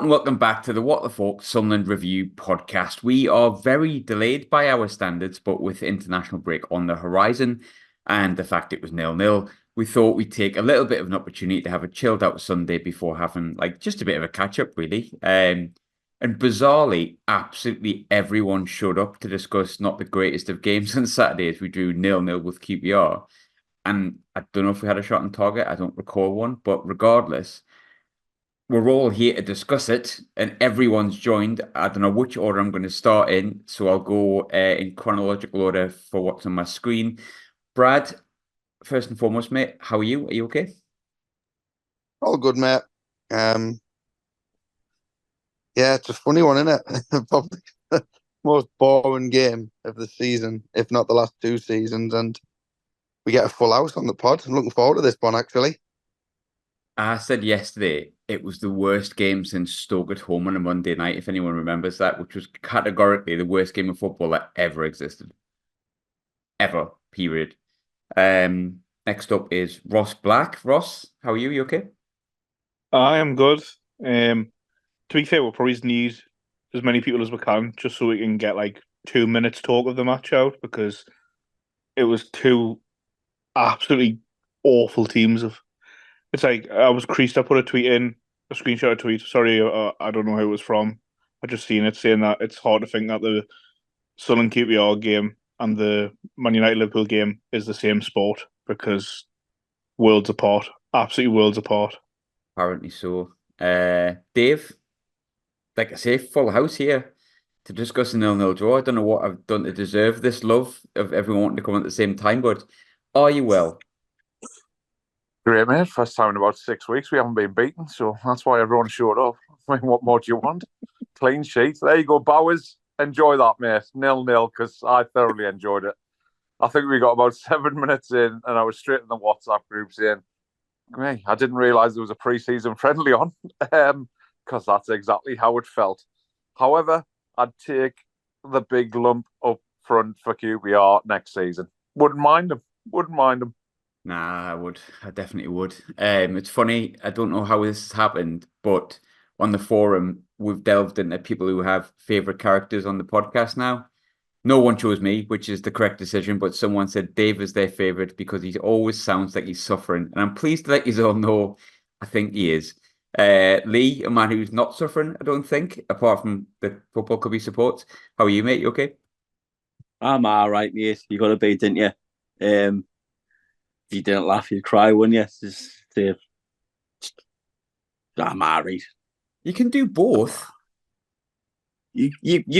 and welcome back to the What the Falk Sunderland Review podcast. We are very delayed by our standards, but with international break on the horizon and the fact it was 0-0, we thought we'd take a little bit of an opportunity to have a chilled out Sunday before having just a bit of a catch up, really. And bizarrely, absolutely everyone showed up to discuss not the greatest of games on Saturday as we drew 0-0 with QPR. And I don't know if we had a shot on target. I don't recall one, but regardless, we're all here to discuss it, and everyone's joined. I don't know which order I'm going to start in, so I'll go in chronological order for what's on my screen. Brad, first and foremost, mate, how are you? Are you okay? All good, mate. Yeah, it's a funny one, isn't it? Probably the most boring game of the season, if not the last two seasons, and we get a full house on the pod. I'm looking forward to this one, actually. I said yesterday it was the worst game since Stoke at home on a Monday night, if anyone remembers that, which was categorically the worst game of football that ever existed. Ever, period. Next up is Ross Black. Ross, how are you? You okay? I am good. To be fair, we'll probably need as many people as we can just so we can get 2 minutes talk of the match out because it was two absolutely awful teams. It's like I was creased. I put a tweet in, a screenshot of a tweet. Sorry, I don't know who it was from. I just seen it saying that it's hard to think that the Sunderland QPR game and the Man United Liverpool game is the same sport because worlds apart, absolutely worlds apart. Apparently so. Dave, like I say, full house here to discuss a 0-0 draw. I don't know what I've done to deserve this love of everyone wanting to come at the same time, but are you well? Great, mate. First time in about 6 weeks we haven't been beaten, so that's why everyone showed up. I mean, what more do you want? Clean sheet. There you go, Bowers. Enjoy that, mate. 0-0, because I thoroughly enjoyed it. I think we got about 7 minutes in, and I was straight in the WhatsApp group saying, hey, I didn't realise there was a pre-season friendly on, because that's exactly how it felt. However, I'd take the big lump up front for QPR next season. Wouldn't mind them. Wouldn't mind them. Nah, I would. I definitely would. It's funny. I don't know how this has happened, but on the forum, we've delved into people who have favorite characters on the podcast now. No one chose me, which is the correct decision, but someone said Dave is their favorite because he always sounds like he's suffering. And I'm pleased to let you all know I think he is. Lee, a man who's not suffering, I don't think, apart from the football club he supports. How are you, mate? You okay? I'm all right, mate. You got to beat, didn't you? If you didn't laugh, you'd cry, wouldn't you? I'm all right. You can do both. You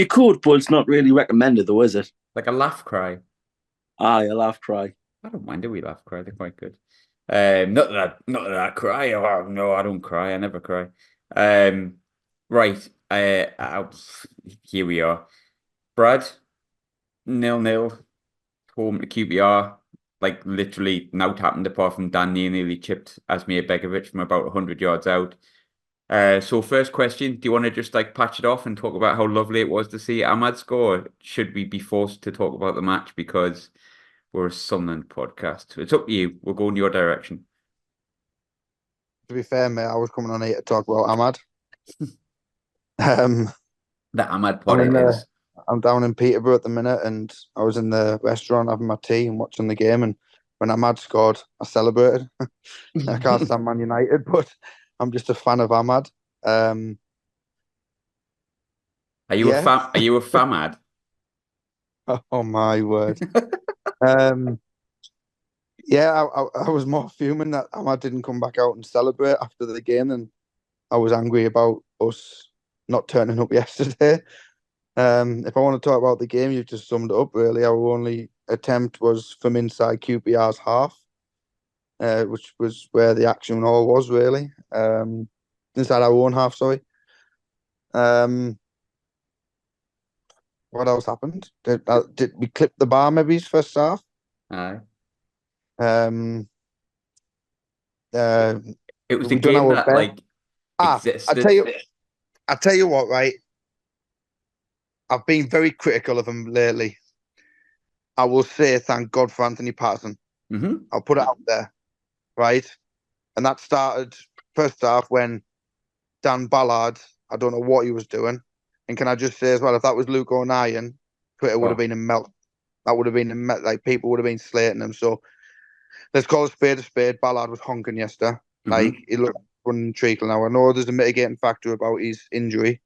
could, but it's not really recommended, though, is it? Like a laugh cry. Aye, a laugh cry. I don't mind a wee laugh cry. They're quite good. Not that I cry. Oh, no, I don't cry. I never cry. Right. Here we are. Brad, 0-0, home to QPR. Like literally now happened apart from Dan nearly chipped Asmir Begovic from about 100 yards out. So first question, do you want to just patch it off and talk about how lovely it was to see Ahmad score? Or should we be forced to talk about the match because we're a Sunderland podcast? It's up to you. We'll go in your direction. To be fair, mate, I was coming on here to talk about Ahmad. The Ahmad pod is. I'm down in Peterborough at the minute, and I was in the restaurant having my tea and watching the game. And when Ahmad scored, I celebrated. I can't stand Man United, but I'm just a fan of Ahmad. Are you a famad? Oh my word! Yeah, I was more fuming that Ahmad didn't come back out and celebrate after the game than I was angry about us not turning up yesterday. If I want to talk about the game, you've just summed it up, really. Our only attempt was from inside QPR's half, which was where the action all was, really. Inside our own half, sorry. What else happened? Did we clip the bar maybe first half? Aye. Um, It was the we done game our that best. existed. I tell you what, right? I've been very critical of him lately. I will say thank God for Anthony Patterson. Mm-hmm. I'll put it out there, right? And that started first half when Dan Ballard I don't know what he was doing. And can I just say as well, if that was Luke O'Nien, Twitter would have been a melt. That would have been a melt. Like, people would have been slating him. So let's call a spade a spade. Ballard was honking yesterday. Like, he looked running treacle now. I know there's a mitigating factor about his injury.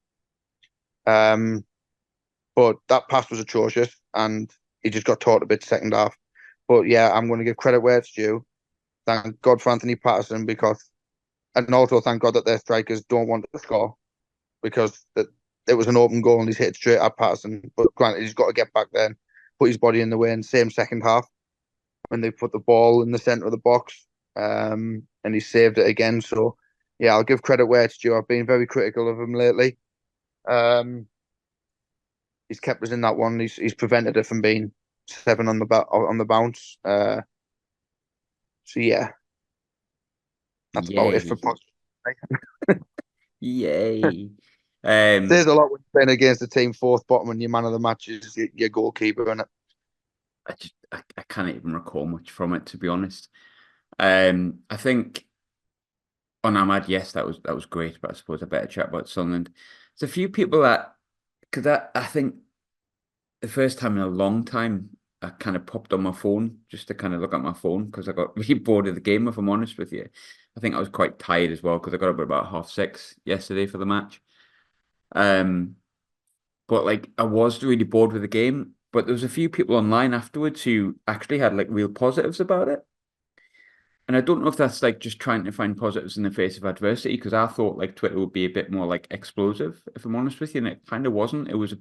But that pass was atrocious, and he just got taught a bit second half. But yeah, I'm going to give credit where it's due. Thank God for Anthony Patterson, and also thank God that their strikers don't want to score, because it was an open goal and he's hit straight at Patterson. But granted, he's got to get back there and put his body in the way. And same second half, when they put the ball in the centre of the box, and he saved it again. So yeah, I'll give credit where it's due. I've been very critical of him lately. He's kept us in that one. He's prevented it from being 7 on the bounce. So yeah, that's about it for Poch. Yay! There's a lot when you're playing against the team fourth bottom and your man of the match is your goalkeeper, isn't it? I can't even recall much from it, to be honest. I think on Ahmad, yes, that was great, but I suppose I better chat about Sunderland. There's a few people because I think the first time in a long time I kind of popped on my phone just to kind of look at my phone, because I got really bored of the game, if I'm honest with you. I think I was quite tired as well, because I got up at about 6:30 yesterday for the match. But like, I was really bored with the game. But there was a few people online afterwards who actually had like real positives about it. And I don't know if that's like just trying to find positives in the face of adversity, because I thought like Twitter would be a bit more like explosive, if I'm honest with you, and it kind of wasn't. It was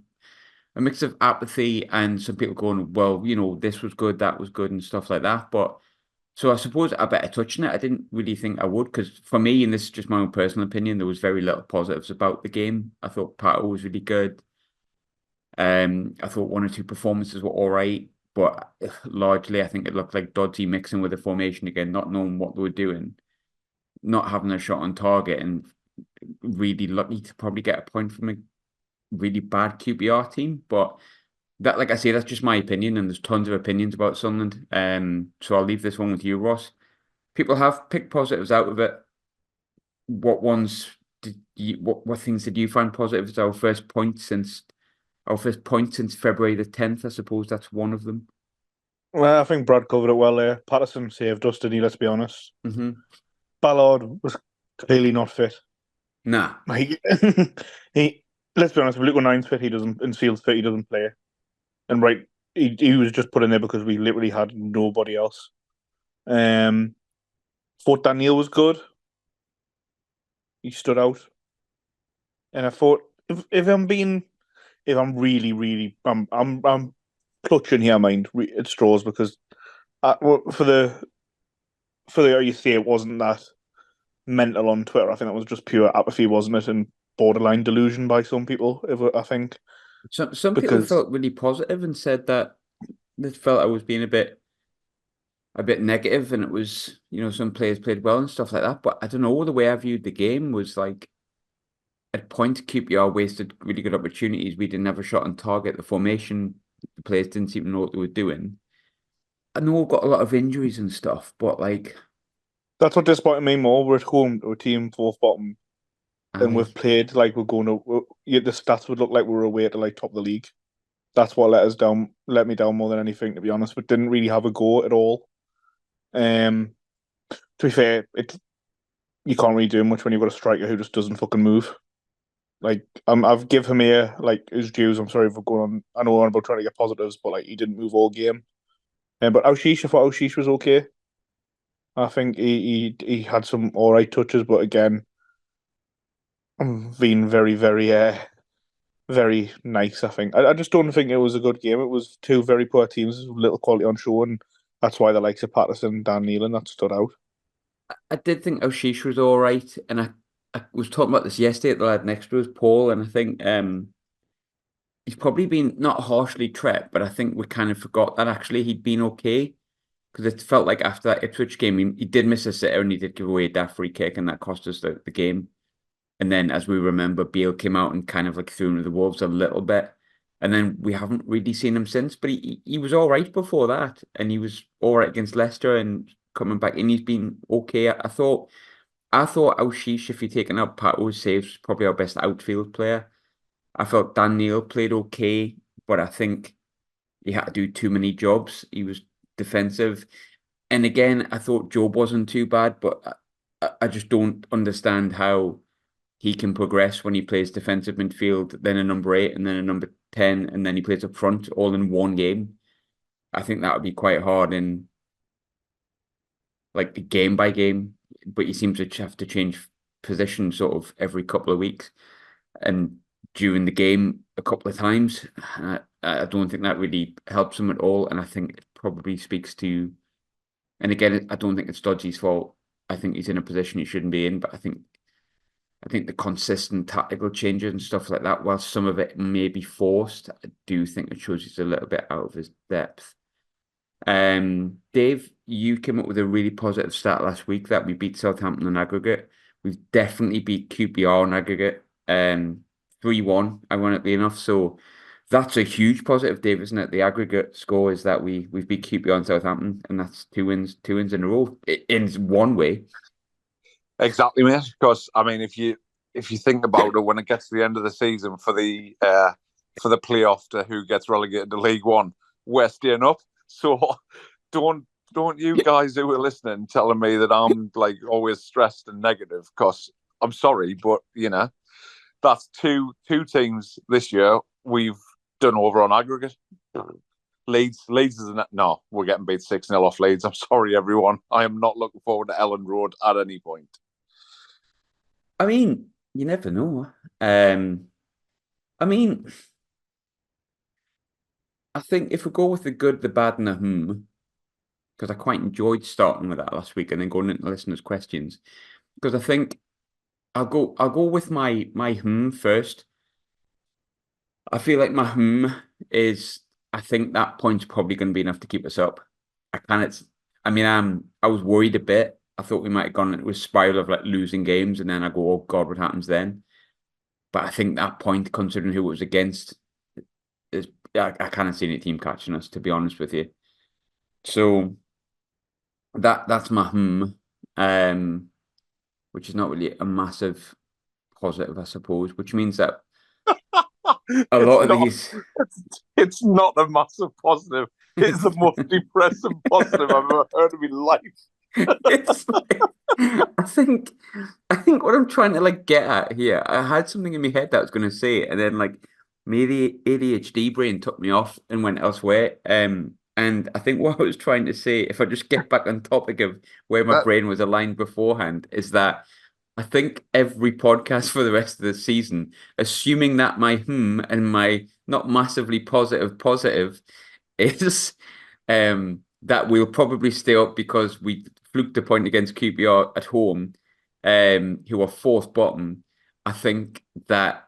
a mix of apathy and some people going, well, this was good, that was good, and stuff like that. But so I suppose I better touch on it. I didn't really think I would, because for me, and this is just my own personal opinion, there was very little positives about the game. I thought Pato was really good. I thought 1 or 2 performances were all right, but largely I think it looked like dodgy mixing with the formation again, not knowing what they were doing, not having a shot on target, and really lucky to probably get a point from a really bad QPR team. But that, like I say, that's just my opinion, and there's tons of opinions about Sunderland. So I'll leave this one with you, Ross. People have picked positives out of it. What ones what things did you find positive? It's our first point since February the 10th. I suppose that's one of them. Well, I think Brad covered it well there. Patterson saved us, didn't he? Let's be honest. Ballard was clearly not fit. Nah. Let's be honest, if Luke O'Nien's fit, he doesn't, and Seal's fit, he doesn't play. And right, he was just put in there because we literally had nobody else. Thought Daniel was good. He stood out. And I thought, if I'm really, I'm clutching here, mind at straws, because for the you say it wasn't that mental on Twitter. I think that was just pure apathy, wasn't it, and borderline delusion by some people. I think some people felt really positive and said that they felt I was being a bit negative, and it was, some players played well and stuff like that. But I don't know, the way I viewed the game was like, at point, QPR wasted really good opportunities. We didn't have a shot on target. The formation, the players didn't seem to know what they were doing. I know we've got a lot of injuries and stuff, but like, that's what disappointed me more. We're at home to a team fourth bottom, and we've played like we're going to. The stats would look like we were away to like top of the league. That's what let me down more than anything, to be honest. But didn't really have a go at all. To be fair, you can't really do much when you've got a striker who just doesn't fucking move. Like, I've give him here like his dues. I'm sorry for going on. I know I'm about trying to get positives, but like, he didn't move all game. But I thought Aushish was okay. I think he had some all right touches, but again, I'm being very, very very nice. I think I just don't think it was a good game. It was 2 very poor teams with little quality on show, and that's why the likes of Patterson and Dan Nealon that stood out. I did think Aushish was all right, and I was talking about this yesterday at the lad next to us, Paul, and I think he's probably been not harshly treated, but I think we kind of forgot that actually he'd been okay, because it felt like after that Ipswich game, he did miss a sitter and he did give away a daft free kick, and that cost us the game. And then, as we remember, Beale came out and kind of like threw him to the wolves a little bit. And then we haven't really seen him since. But he was all right before that. And he was all right against Leicester and coming back in. He's been okay. I thought I thought Aushish, if you taken out Pato's saves, was probably our best outfield player. I felt Dan Neil played okay, but I think he had to do too many jobs. He was defensive. And again, I thought Job wasn't too bad, but I just don't understand how he can progress when he plays defensive midfield, then a number 8, and then a number 10, and then he plays up front all in one game. I think that would be quite hard in like game by game, but you seem to have to change position sort of every couple of weeks and during the game a couple of times. I don't think that really helps him at all, and I think it probably speaks to. And again, I don't think it's Dodgy's fault. I think he's in a position he shouldn't be in, but I think the consistent tactical changes and stuff like that, while some of it may be forced, I do think it shows he's a little bit out of his depth. Dave, you came up with a really positive stat last week that we beat Southampton on aggregate. We've definitely beat QPR on aggregate, 3-1, ironically enough. So that's a huge positive, Dave, isn't it? The aggregate score is that we've beat QPR and Southampton, and that's two wins in a row in one way. Exactly, mate. Because I mean, if you think about it, when it gets to the end of the season for the playoff to who gets relegated to League One, we're staying up. So don't you guys who are listening telling me that I'm like always stressed and negative, because I'm sorry, but that's two teams this year we've done over on aggregate. Leeds is no, we're getting beat 6-0 off Leeds. I'm sorry, everyone. I am not looking forward to Ellen Road at any point. I mean, you never know. I mean, I think if we go with the good, the bad, and the because I quite enjoyed starting with that last week and then going into listeners' questions, because I think I'll go with my first. I feel like my is, I think that point's probably going to be enough to keep us up. I was worried a bit. I thought we might have gone into a spiral of like losing games, and then I go, oh God, what happens then? But I think that point, considering who it was against, is I can't see any team catching us, to be honest with you. So that's my which is not really a massive positive, I suppose, which means that a lot of these. It's not a massive positive. It's the most depressing positive I've ever heard in my life. It's like, I think what I'm trying to like get at here, I had something in my head that I was going to say, and then like maybe ADHD brain took me off and went elsewhere. And I think what I was trying to say, if I just get back on topic of where my brain was aligned beforehand, is that I think every podcast for the rest of the season, assuming that my and my not massively positive is that we'll probably stay up because we fluked a point against QPR at home, who are fourth bottom. I think that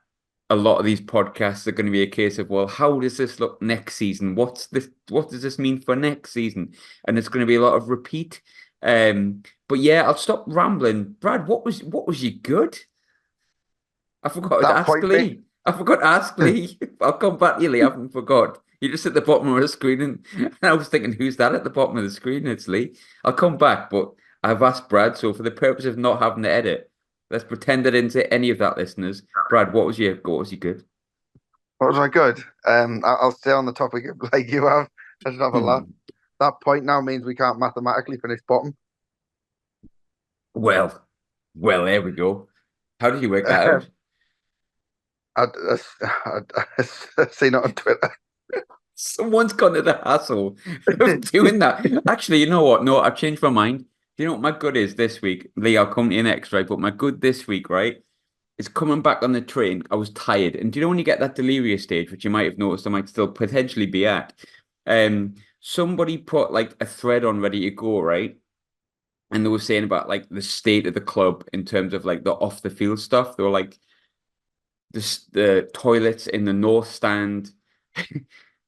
a lot of these podcasts are going to be a case of, well, how does this look next season? What does this mean for next season? And it's going to be a lot of repeat. But yeah, I'll stop rambling. Brad, what was you good? I forgot to ask Lee. I forgot to ask Lee. I'll come back to you, Lee. I haven't forgot. You're just at the bottom of the screen, and I was thinking, who's that at the bottom of the screen? It's Lee. I'll come back, but I've asked Brad, so for the purpose of not having to edit, let's pretend I didn't say any of that, listeners. Brad, what was you good? What was I good? I'll stay on the topic of like you have. I should have a laugh. That point now means we can't mathematically finish bottom. Well, there we go. How did you work that out? I've seen it on Twitter. Someone's gone to the hassle of doing that. Actually, you know what? No, I've changed my mind. Do you know what my good is this week? Lee, I'll come to you next, right? But my good this week, right, is coming back on the train. I was tired. And do you know when you get that delirious stage, which you might have noticed I might still potentially be at? Somebody put like a thread on Ready to Go, right? And they were saying about like the state of the club in terms of like the off the field stuff. They were like the toilets in the north stand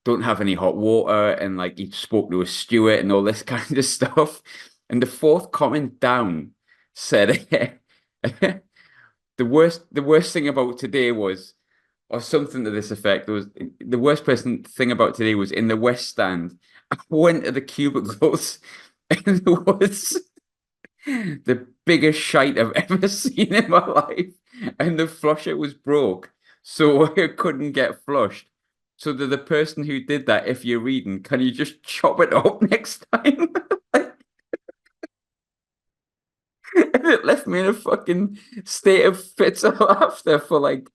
don't have any hot water, and like he spoke to a steward and all this kind of stuff. And the fourth comment down said the worst thing about today was, or something to this effect, was the worst thing about today was in the west stand. I went to the cubicles and there was the biggest shite I've ever seen in my life. And the flusher was broke, so it couldn't get flushed. So the person who did that, if you're reading, can you just chop it up next time? And it left me in a fucking state of fits of laughter for like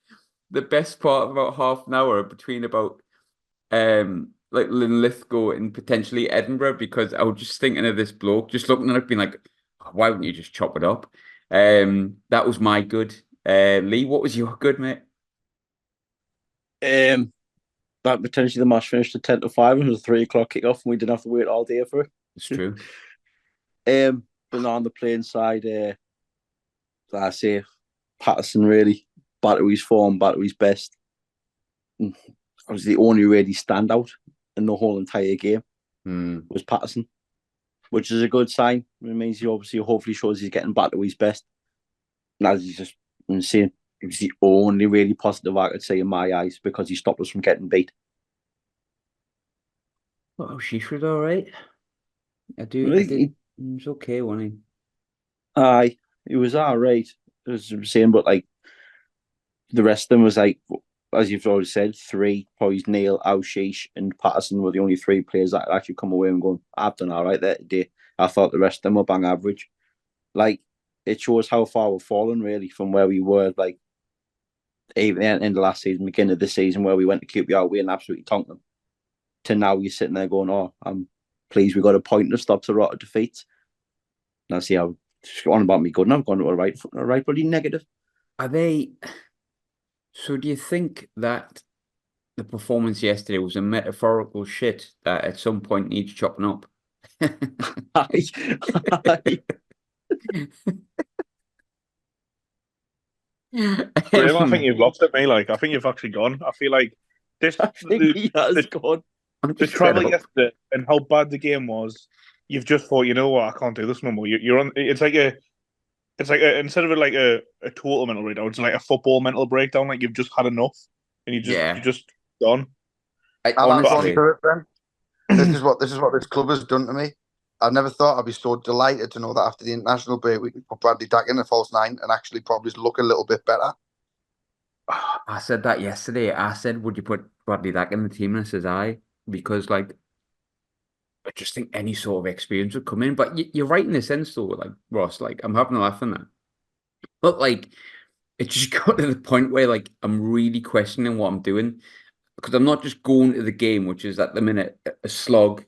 the best part of about half an hour between about like Linlithgow and potentially Edinburgh, because I was just thinking of this bloke, just looking at it, being like, "Oh, why wouldn't you just chop it up?" That was my good. Lee, what was your good, mate? That potentially the match finished at 10-5 and it was a 3 o'clock kickoff and we didn't have to wait all day for it. It's true. But on the playing side, I say Patterson really back to his form, back to his best. I was the only really standout in the whole entire game was Patterson, which is a good sign. It means he obviously hopefully shows he's getting back to his best. And as he's just saying, it was the only really positive I could say in my eyes because he stopped us from getting beat. Oh, she was all right. I did. He was okay, wasn't he? Aye, he was all right. As I'm saying, but like the rest of them was like, as you've already said, three, probably Neil, Aushish, and Patterson were the only three players that actually come away and going, I've done all right there today. I thought the rest of them were bang average. Like, it shows how far we've fallen, really, from where we were, like, even at the end of last season, beginning of this season, where we went to QPR away and absolutely tonked them, to now you're sitting there going, oh, I'm pleased we got a point to stop the rot of defeats. And I see how on about me good, and I've gone to a right bloody negative. Are they? So do you think that the performance yesterday was a metaphorical shit that at some point needs chopping up? Graham, I think you've lost it, mate. Like, I think you've actually gone. I feel like this. He has gone. The travel yesterday and how bad the game was. You've just thought, you know what? I can't do this no more. You're on. It's like instead of like a total mental breakdown, it's like a football mental breakdown. Like you've just had enough, and you're just gone. I'll add on to it then. This is what this club has done to me. I never thought I'd be so delighted to know that after the international break we can put Bradley Dack in a false nine and actually probably look a little bit better. I said that yesterday. I said, would you put Bradley Dack in the team? And I says, aye, because like I just think any sort of experience would come in. But you're right in the sense though, like Ross, like I'm having a laugh on that. But like it just got to the point where like I'm really questioning what I'm doing, because I'm not just going to the game, which is at the minute a slog,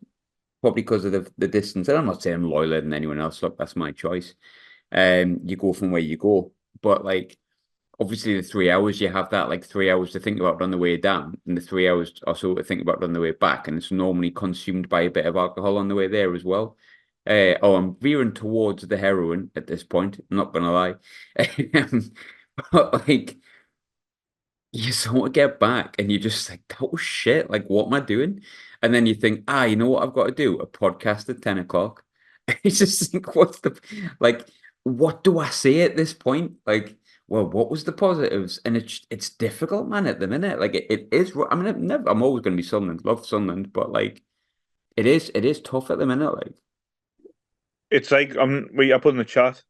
probably because of the distance. And I'm not saying I'm loyal than anyone else. Look, that's my choice. You go from where you go. But like obviously the 3 hours, you have that like 3 hours to think about on the way down and the 3 hours or so to think about on the way back. And it's normally consumed by a bit of alcohol on the way there as well. I'm veering towards the heroin at this point. I'm not gonna lie. But like you sort of get back and you're just like, that was shit. Like, what am I doing? And then you think, you know what I've got to do? A podcast at 10 o'clock. You just think, like, what do I say at this point? Like, well, what was the positives? And it's difficult, man, at the minute. Like, it is, I mean, I'm always going to be Sunderland, love Sunderland, but like, it is tough at the minute. Like, it's like, I put in the chat,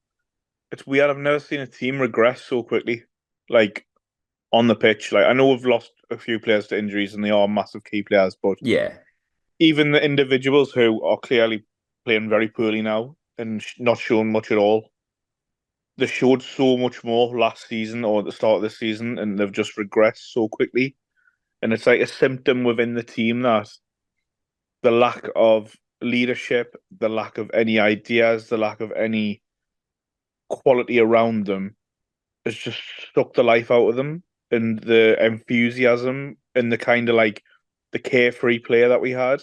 it's weird. I've never seen a team regress so quickly. Like, on the pitch. Like I know we've lost a few players to injuries and they are massive key players, but yeah, even the individuals who are clearly playing very poorly now and not showing much at all, they showed so much more last season or at the start of this season, and they've just regressed so quickly. And it's like a symptom within the team that the lack of leadership, the lack of any ideas, the lack of any quality around them has just sucked the life out of them. And the enthusiasm and the kind of like the carefree player that we had,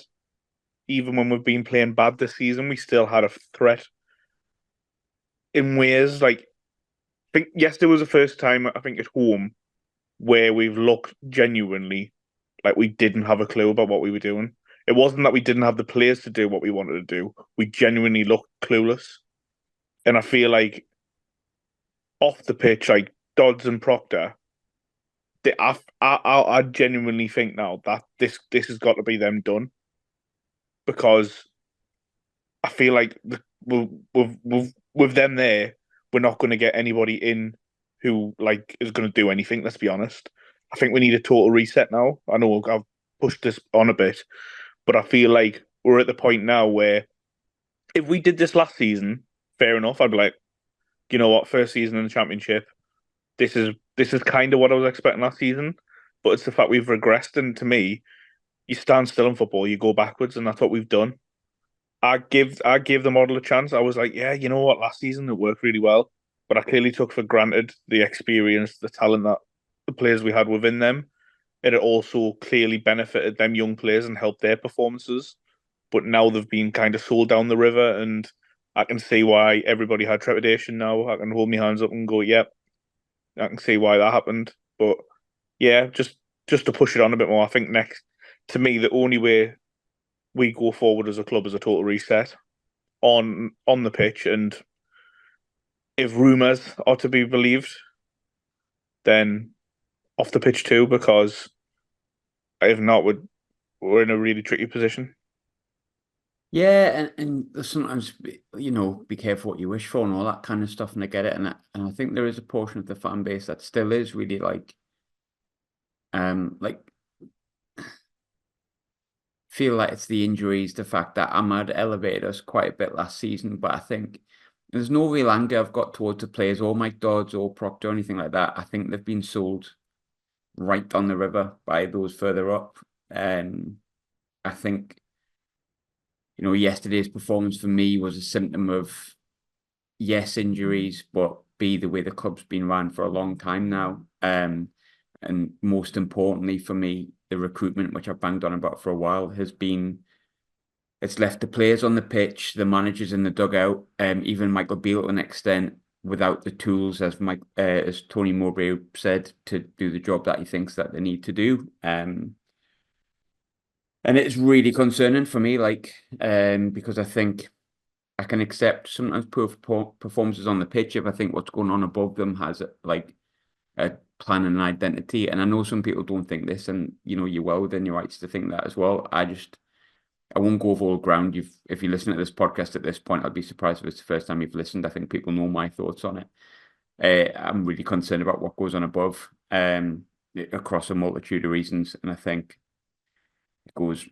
even when we've been playing bad this season, we still had a threat in ways like I think yesterday was the first time I think at home where we've looked genuinely like we didn't have a clue about what we were doing. It wasn't that we didn't have the players to do what we wanted to do. We genuinely looked clueless. And I feel like off the pitch, like Dodds and Proctor, I genuinely think now that this has got to be them done, because I feel like with them there, we're not going to get anybody in who like is going to do anything. Let's be honest. I think we need a total reset now. I know I've pushed this on a bit, but I feel like we're at the point now where if we did this last season, fair enough. I'd be like, you know what, first season in the Championship. This is kind of what I was expecting last season, but it's the fact we've regressed. And to me, you stand still in football, you go backwards, and that's what we've done. I gave the model a chance. I was like, yeah, you know what, last season it worked really well, but I clearly took for granted the experience, the talent that the players we had within them. It also clearly benefited them young players and helped their performances. But now they've been kind of sold down the river, and I can see why everybody had trepidation now. I can hold my hands up and go, yep, I can see why that happened. But yeah, just to push it on a bit more, I think next, to me, the only way we go forward as a club is a total reset on the pitch. And if rumours are to be believed, then off the pitch too, because if not, we're in a really tricky position. Yeah, and sometimes, be careful what you wish for and all that kind of stuff, and I get it. And I think there is a portion of the fan base that still is really like feel like it's the injuries, the fact that Ahmad elevated us quite a bit last season, but I think there's no real anger I've got towards the players or Mike Dodds or Proctor or anything like that. I think they've been sold right down the river by those further up. I think, yesterday's performance for me was a symptom of, yes, injuries, but B, the way the club's been run for a long time now. And most importantly for me, the recruitment, which I've banged on about for a while, it's left the players on the pitch, the managers in the dugout, even Michael Beale to an extent, without the tools, as Tony Mowbray said, to do the job that he thinks that they need to do. And it's really concerning for me, because I think I can accept sometimes poor performances on the pitch if I think what's going on above them has a plan and an identity. And I know some people don't think this, and you're well within your rights to think that as well. I won't go over all ground. If you listen to this podcast at this point, I'd be surprised if it's the first time you've listened. I think people know my thoughts on it. I'm really concerned about what goes on above, across a multitude of reasons, and I think it goes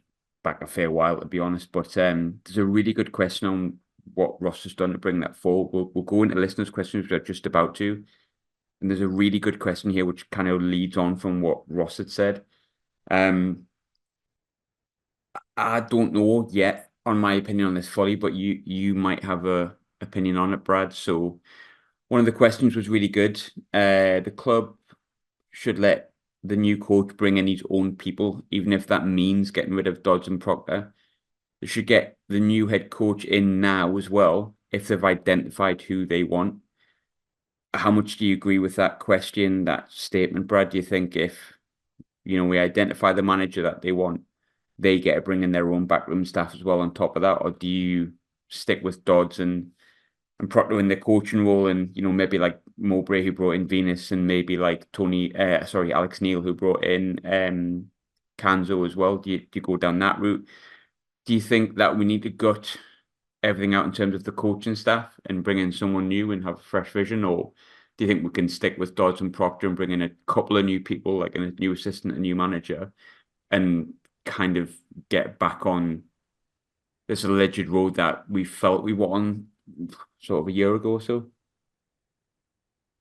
back a fair while, to be honest. But there's a really good question on what Ross has done to bring that forward. We'll go into listeners' questions, which are just about to. And there's a really good question here, which kind of leads on from what Ross had said. I don't know yet on my opinion on this fully, but you might have a opinion on it, Brad. So one of the questions was really good. The club should let the new coach bring in his own people, even if that means getting rid of Dodds and Proctor. They should get the new head coach in now as well, if they've identified who they want. How much do you agree with that question, that statement, Brad? Do you think if, we identify the manager that they want, they get to bring in their own backroom staff as well on top of that? Or do you stick with Dodds and Proctor in the coaching role, and, maybe like Mowbray who brought in Venus, and maybe like Alex Neil who brought in Kanzo as well? Do you go down that route? Do you think that we need to gut everything out in terms of the coaching staff and bring in someone new and have a fresh vision? Or do you think we can stick with Dodds and Proctor and bring in a couple of new people, like a new assistant, a new manager, and kind of get back on this alleged road that we felt we were on sort of a year ago or so?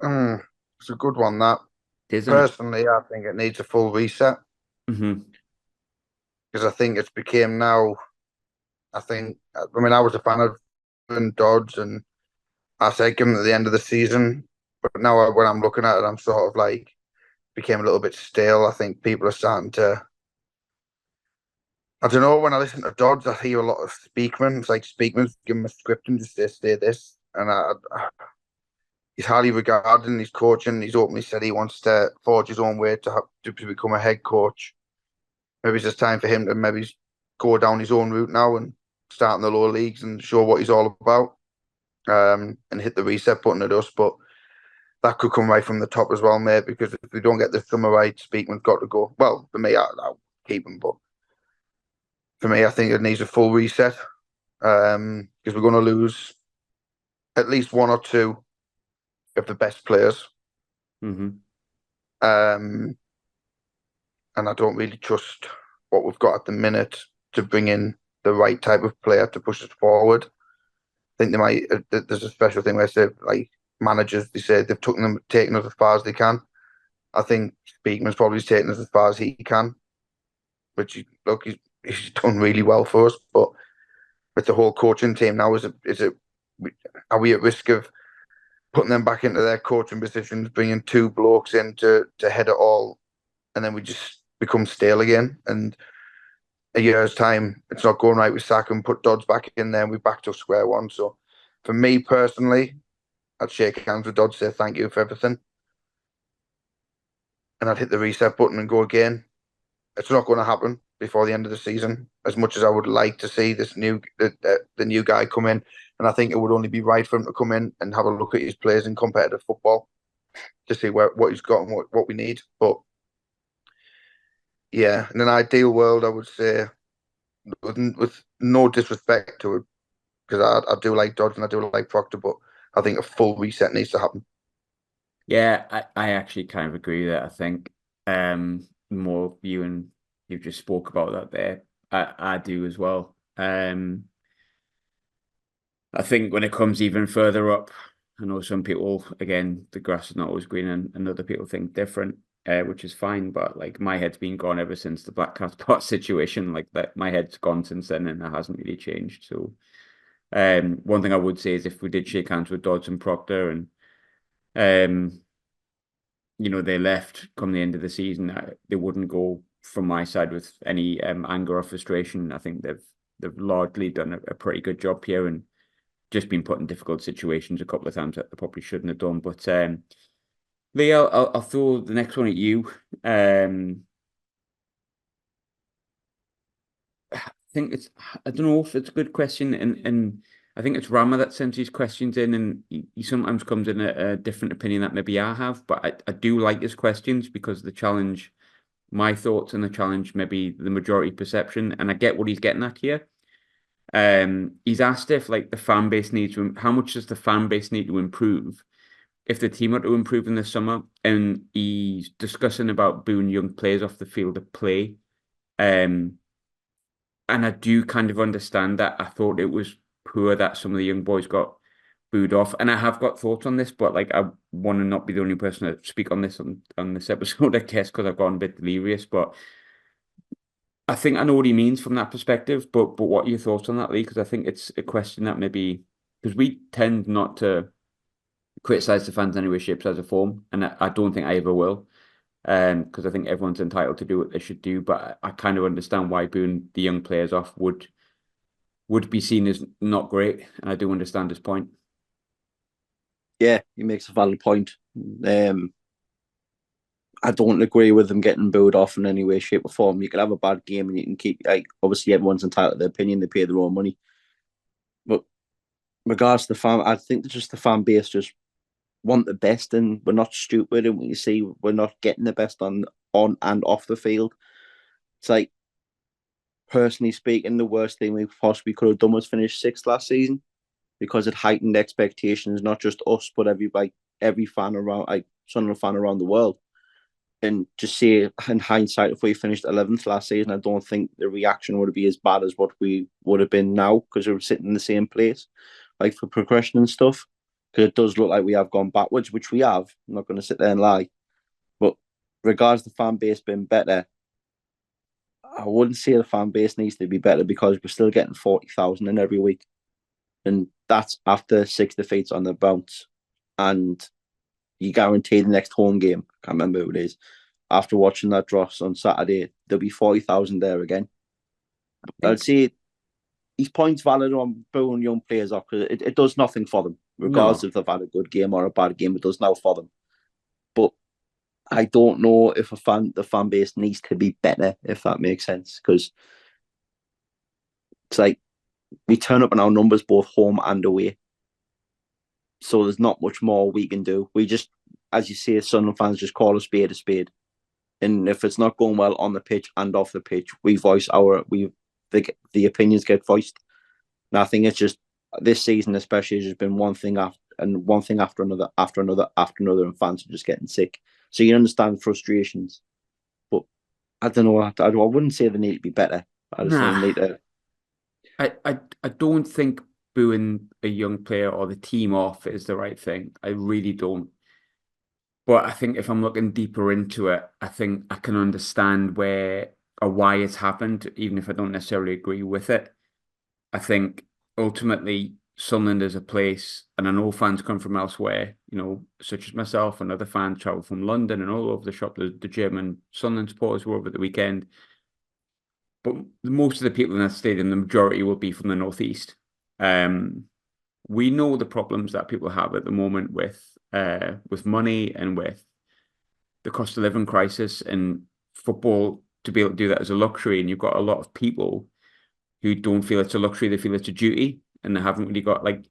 It's a good one, that. Personally, I think it needs a full reset. Mm-hmm. Because I think it's became now, I was a fan of Dodds, and I said give him at the end of the season. But now when I'm looking at it, I'm sort of like, became a little bit stale. I think people are starting to, I don't know, when I listen to Dodds, I hear a lot of Speakman. It's like Speakman's give him a script and just say this. And he's highly regarded in his coaching. He's openly said he wants to forge his own way to become a head coach. Maybe it's just time for him to maybe go down his own route now and start in the lower leagues and show what he's all about, and hit the reset button at us. But that could come right from the top as well, mate, because if we don't get the summer right, Speakman's got to go. Well, for me, I'll keep him, but for me, I think it needs a full reset, because we're going to lose at least one or two of the best players. Mm-hmm. And I don't really trust what we've got at the minute to bring in the right type of player to push us forward. I think they might. There's a special thing where I say, like, managers, they say they've taken us as far as they can. I think Speakman's probably taken us as far as he can, which he's done really well for us. But with the whole coaching team now, are we at risk of putting them back into their coaching positions, bringing two blokes in to head it all, and then we just become stale again? And a year's time, it's not going right with Saka and put Dodds back in there, and we're back to square one. So for me personally, I'd shake hands with Dodds, say thank you for everything, and I'd hit the reset button and go again. It's not going to happen before the end of the season. As much as I would like to see the new guy come in, and I think it would only be right for him to come in and have a look at his players in competitive football to see what he's got and what we need. But yeah, in an ideal world, I would say, with no disrespect to it, because I do like Dodge and I do like Proctor, but I think a full reset needs to happen. Yeah, I actually kind of agree with that. I think more you and you just spoke about that there. I do as well. I think when it comes even further up, I know some people, again, the grass is not always green, and other people think different, which is fine. But like, my head's been gone ever since the Black Cat Pot situation. Like, that, my head's gone since then, and it hasn't really changed. So, one thing I would say is if we did shake hands with Dodds and Proctor, and they left come the end of the season, they wouldn't go from my side with any anger or frustration. I think they've largely done a pretty good job here, and just been put in difficult situations a couple of times that they probably shouldn't have done. But Lee, I'll throw the next one at you. I don't know if it's a good question, and I think it's Rama that sends these questions in, and he sometimes comes in a different opinion that maybe I have, but I do like his questions because the challenge my thoughts and the challenge maybe the majority perception, and I get what he's getting at here. He's asked if like the fan base needs to, how much does the fan base need to improve if the team are to improve in the summer, and he's discussing about booing young players off the field of play. And I do kind of understand that. I thought it was poor that some of the young boys got booed off, and I have got thoughts on this, but like, I want to not be the only person to speak on this on this episode, I guess, because I've gone a bit delirious. But I think I know what he means from that perspective. But what are your thoughts on that, Lee? Because I think it's a question that maybe, because we tend not to criticize the fans in any way, shape, size, or form, and I don't think I ever will. Because I think everyone's entitled to do what they should do, but I kind of understand why booing the young players off would be seen as not great, and I do understand his point. Yeah, he makes a valid point. I don't agree with them getting booed off in any way, shape, or form. You can have a bad game and you can keep, like, obviously everyone's entitled to their opinion, they pay their own money. But regards to the fan, I think that just the fan base just want the best, and we're not stupid, and you see we're not getting the best on and off the field. It's like, personally speaking, the worst thing we possibly could have done was finish sixth last season, because it heightened expectations, not just us, but every fan around, like Sunderland fan around the world. And just say in hindsight, if we finished 11th last season, I don't think the reaction would be as bad as what we would have been now, because we were sitting in the same place, like for progression and stuff. Because it does look like we have gone backwards, which we have. I'm not going to sit there and lie. But regards to the fan base being better, I wouldn't say the fan base needs to be better, because we're still getting 40,000 in every week. And that's after 6 defeats on the bounce. And you guarantee the next home game, I can't remember who it is, after watching that Dross on Saturday, there'll be 40,000 there again. I'd say his point's valid on booing young players off, because it does nothing for them, regardless if they've had a good game or a bad game. It does now for them. But I don't know if the fan base needs to be better, if that makes sense, because it's like we turn up in our numbers both home and away. So there's not much more we can do. We just, as you say, Sunderland fans just call a spade a spade. And if it's not going well on the pitch and off the pitch, we voice the opinions get voiced. And I think it's just, this season especially, has just been one thing and one thing after another, and fans are just getting sick. So you understand frustrations, but I don't know. I wouldn't say they need to be better. I just think they need to. I don't think booing a young player or the team off is the right thing. I really don't. But I think if I'm looking deeper into it, I think I can understand where or why it's happened, even if I don't necessarily agree with it. I think ultimately Sunderland is a place, and I know fans come from elsewhere, such as myself and other fans travel from London and all over the shop. The German Sunderland supporters were over the weekend. But most of the people in that stadium, the majority will be from the northeast. We know the problems that people have at the moment with money and with the cost of living crisis, and football to be able to do that as a luxury. And you've got a lot of people who don't feel it's a luxury; they feel it's a duty, and they haven't really got like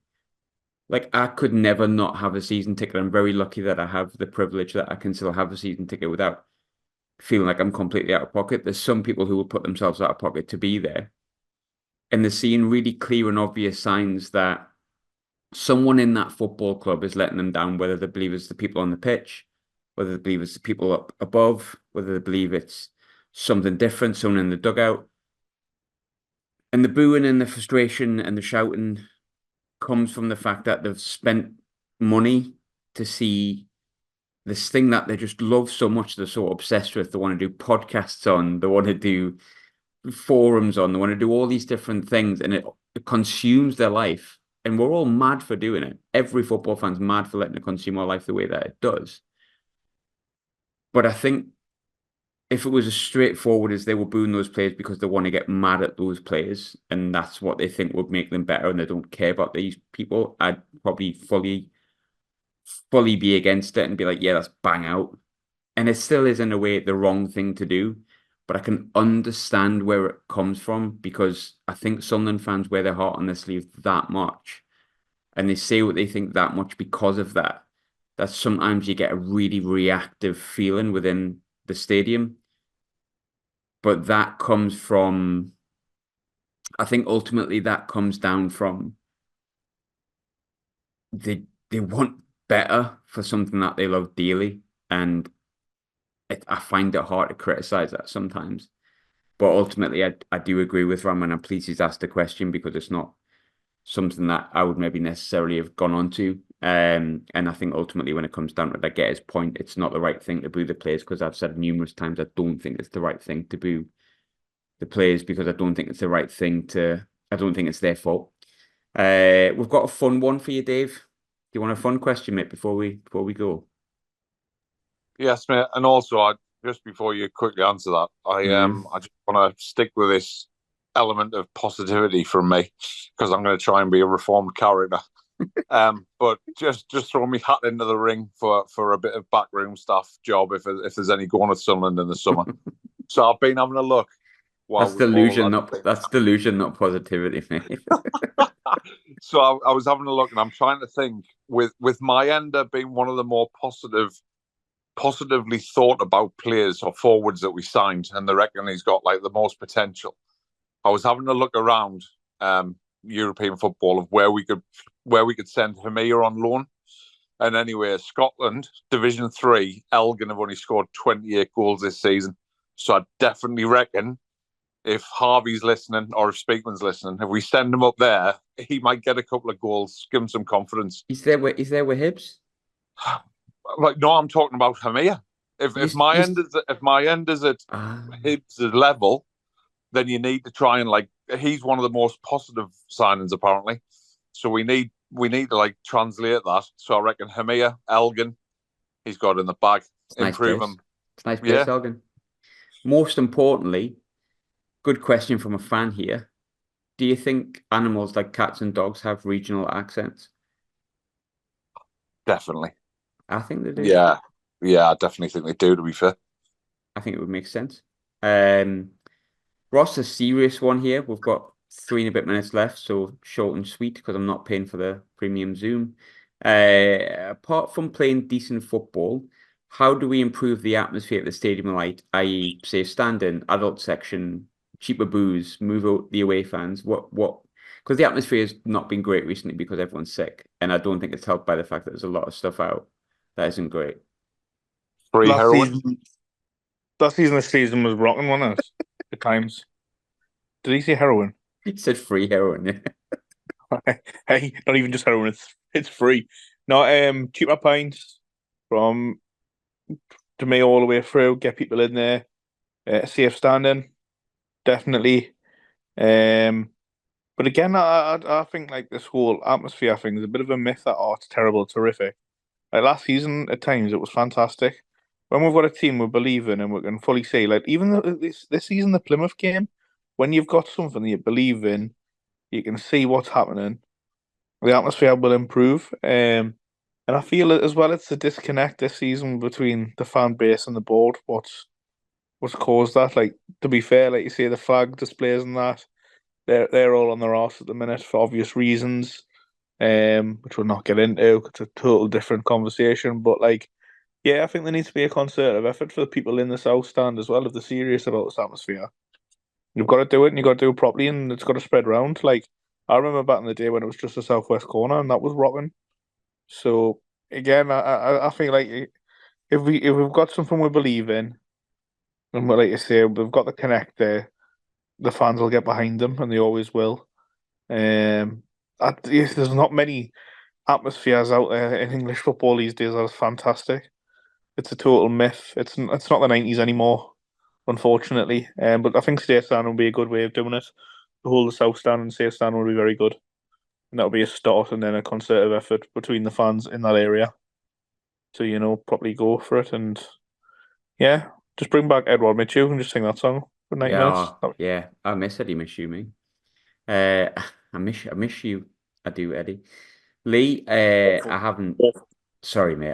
I could never not have a season ticket. I'm very lucky that I have the privilege that I can still have a season ticket without feeling like I'm completely out of pocket. There's some people who will put themselves out of pocket to be there. And they're seeing really clear and obvious signs that someone in that football club is letting them down, whether they believe it's the people on the pitch, whether they believe it's the people up above, whether they believe it's something different, someone in the dugout. And the booing and the frustration and the shouting comes from the fact that they've spent money to see this thing that they just love so much, they're so obsessed with. They want to do podcasts on, they want to do forums on, they want to do all these different things, and it consumes their life. And we're all mad for doing it. Every football fan's mad for letting it consume our life the way that it does. But I think if it was as straightforward as they were booing those players because they want to get mad at those players, and that's what they think would make them better, and they don't care about these people, I'd probably fully be against it and be like, yeah, that's bang out. And it still is in a way the wrong thing to do, but I can understand where it comes from, because I think Sunderland fans wear their heart on their sleeve that much, and they say what they think that much because of that. That sometimes you get a really reactive feeling within the stadium. But that comes from, I think ultimately that comes down from they want better for something that they love dearly. And I find it hard to criticize that sometimes. But ultimately, I do agree with Ram, and I'm pleased he's asked the question, because it's not something that I would maybe necessarily have gone on to. And I think ultimately when it comes down to it, I get his point. It's not the right thing to boo the players, because I've said numerous times I don't think it's the right thing to boo the players, because I don't think it's the right thing I don't think it's their fault. We've got a fun one for you, Dave. Do you want a fun question, mate, before we go? Yes, mate. And also, just before you quickly answer that, I just want to stick with this element of positivity from me, because I'm going to try and be a reformed character. But just throw me hat into the ring for a bit of backroom staff job if there's any going at Sunderland in the summer. So I've been having a look. That's delusion, not positivity, mate. So I was having a look, and I'm trying to think, with Mayenda being one of the more positively thought about players or forwards that we signed, and they reckon he's got like the most potential. I was having a look around European football of where we could send Hamia on loan. And anyway, Scotland, Division 3, Elgin have only scored 28 goals this season. So I definitely reckon if Harvey's listening, or if Speakman's listening, if we send him up there, he might get a couple of goals, give him some confidence. He's there with Hibs? Like, no, I'm talking about Hamia. If my end is at Hibs' level, then you need to try and he's one of the most positive signings apparently. So we need to translate that. So I reckon Hamia, Elgin, he's got in the bag. Improve him. It's a nice place, Elgin. Most importantly, good question from a fan here. Do you think animals like cats and dogs have regional accents? Definitely. I think they do. Yeah, I definitely think they do, to be fair. I think it would make sense. Ross, a serious one here. We've got 3 and a bit minutes left, so short and sweet, because I'm not paying for the premium Zoom. Apart from playing decent football, how do we improve the atmosphere at the stadium light, i.e., say, stand-in, adult section, cheaper booze, move out the away fans? What? because the atmosphere has not been great recently because everyone's sick, and I don't think it's helped by the fact that there's a lot of stuff out that isn't great. Free Last heroin. season, the season was rocking, wasn't it? At times. Did he say heroin? He said free heroin. Yeah. Hey, not even just heroin. It's free. No, cheaper pints from to me all the way through. Get people in there. Safe standing, definitely. But again, I think like this whole atmosphere thing is a bit of a myth that it's terrible, terrific. Like last season, at times it was fantastic. When we've got a team we believe in and we can fully say, like even this season, the Plymouth game, when you've got something that you believe in, you can see what's happening. The atmosphere will improve. And I feel it as well. It's a disconnect this season between the fan base and the board. What's caused that? Like to be fair, like you say, the flag displays and that they're all on their arse at the minute for obvious reasons. Which we'll not get into. It's a total different conversation. But like, yeah, I think there needs to be a concerted effort for the people in the South Stand as well if they're serious about this atmosphere. You've got to do it, and you've got to do it properly, and it's got to spread around. Like I remember back in the day when it was just a southwest corner, and that was rocking. So again, I think like if we've got something we believe in, and like you say, we've got the connect there, the fans will get behind them, and they always will. There's not many atmospheres out there in English football these days that are fantastic. It's a total myth. It's not the 90s anymore, unfortunately. But I think safe stand will be a good way of doing it. The whole South Stand and safe stand will be very good, and that'll be a start, and then a concerted effort between the fans in that area to properly go for it. And yeah, just bring back Edward Mitchell and just sing that song for 90 minutes. Yeah, I miss Eddie. Miss you, me. I miss you. I do, Eddie. Lee, I haven't. Sorry, mate.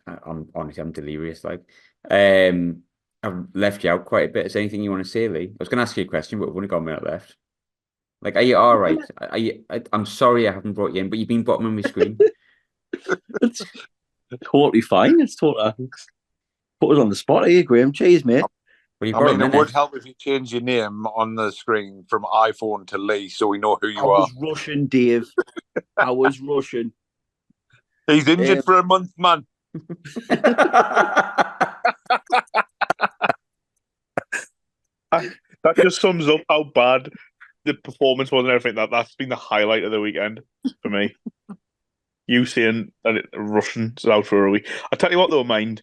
I'm honestly, I'm delirious. Like, I've left you out quite a bit. Is there anything you want to say, Lee? I was going to ask you a question, but we've only got a minute left. Like, are you all right? I'm sorry I haven't brought you in, but you've been bottom of my screen. It's totally fine. It's totally put us on the spot here, Graham. Cheers, mate. Well, you've I got a mean, it minute. would help if you change your name on the screen from iPhone to Lee so we know who you I are. was rushing, Dave. I was rushing. He's injured for a month, man. That just sums up how bad the performance was and everything. That's been the highlight of the weekend for me. You saying that Russians out for a week. I tell you what, though, mind.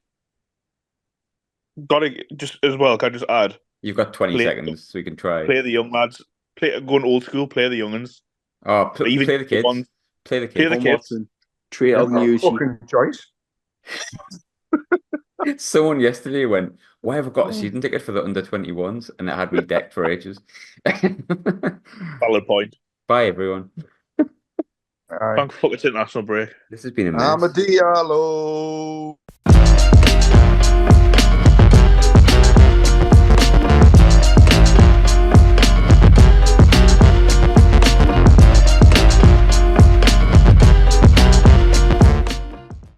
Gotta just as well. Can I just add? You've got 20 seconds, so we can try. Play the young lads. Going old school. Play the younguns. Oh, play the kids. Play the kids. Play the kids. Treat on news. Fucking choice. Someone yesterday went, "Why have I got a season ticket for the under-21s?" And it had me decked for ages. Valid point. Bye, everyone. Thanks for fucking international break. This has been a mess. I'm a Diallo.